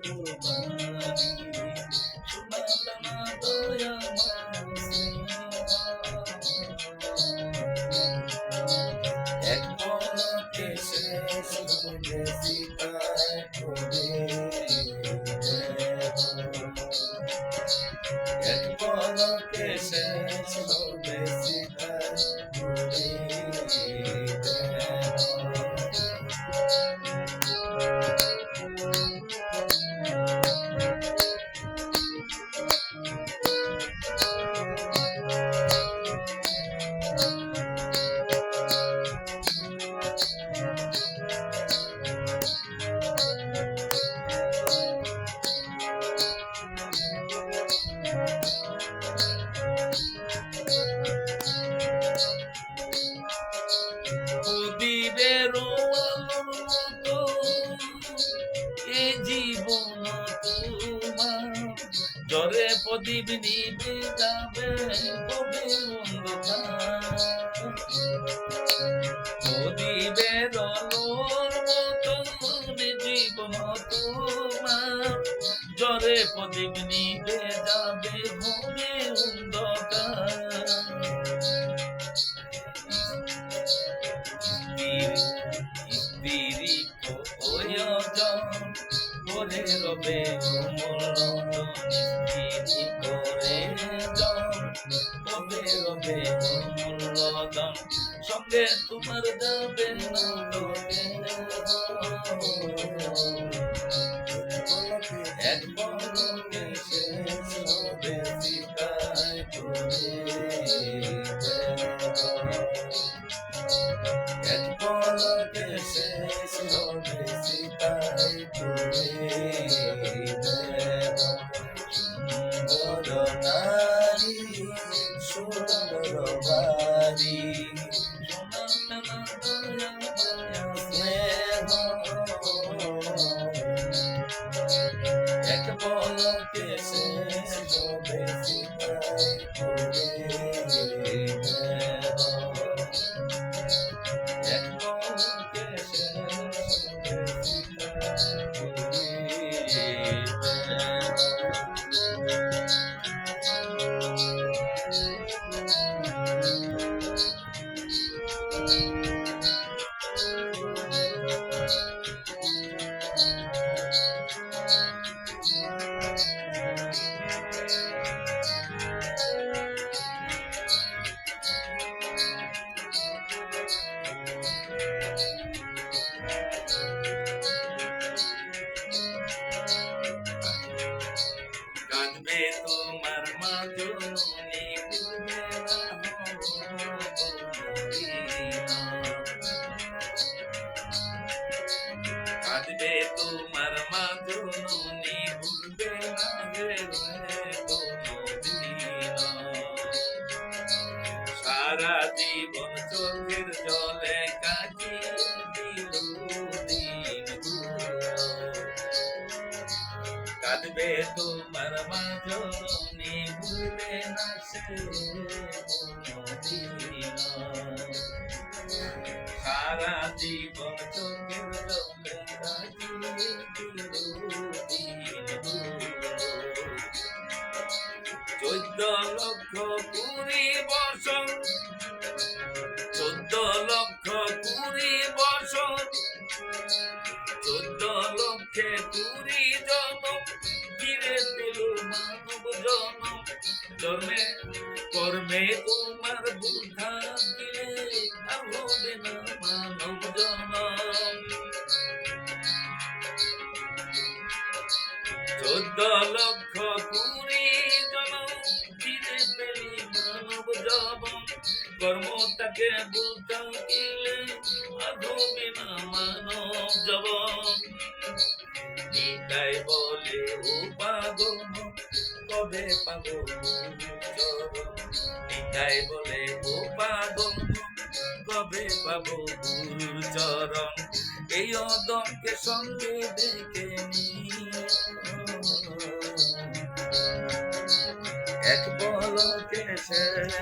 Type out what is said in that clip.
এক পলকে শেষ হবে সীতায় পড়ে, এক পলকে শেষ হবে সীতায় পড়ে। প্রদীপের আলোর মতো এ জীবন তোমার, জ্বরে প্রদীপ নিভে যাবে হবে অন্ধকার। প্রদীপের আলোর মতো এ জীবন তোমার, জ্বরে প্রদীপ নিভে যাবে হবে অন্ধকার। স্পিরিট প্রয়োজন করে রবে মূল্যদান, সঙ্গে তোমার যাবে না এক পলকে শেষ হবে সীতায় পড়ে, এক পলকে শেষ হবে সীতায় পড়ে। সুন্দর নারী সুন্দর বাড়ি, এক পলকে শেষ হবে সীতায় পড়ে, এক পলকে শেষ হবে সীতায় পড়ে। কাঁদবে তোমার মা জননী, ভুলবে না মদিনা। কাঁদবে তোমার মা জননী, ভুলবে না মদিনা। সারা জীবন চোখের জলে কাটিয়ে দিল দিনগুলো, কাঁদবে তোমার মা জননী, ভুলবে না সে মদিনা। সারা জীবন চোখের জলে কাটিয়ে দিল দিনগুলো। 14 লক্ষ 20 বছর, 14 লক্ষ 20 বছর, 14 লক্ষে 20 জনম ঘিরে দিল মানব জনম। জন্মে কর্মে তোমার ভুল থাকিলে আর হবে না মানব জনম। 14 লক্ষ 20 জনম ঘিরে পেলি মানব জনম। কর্ম তাকে ভুল থাকিলে আর হবে না মানব জনম। নিতাই বলে ও পাগল কবে পাবো চরণ, নিতাই বলে ও পাগল কবে পাবো গুরুর চরণ। এই অদমকে সঙ্গে ডেকে নিও, এক পলকে শেষ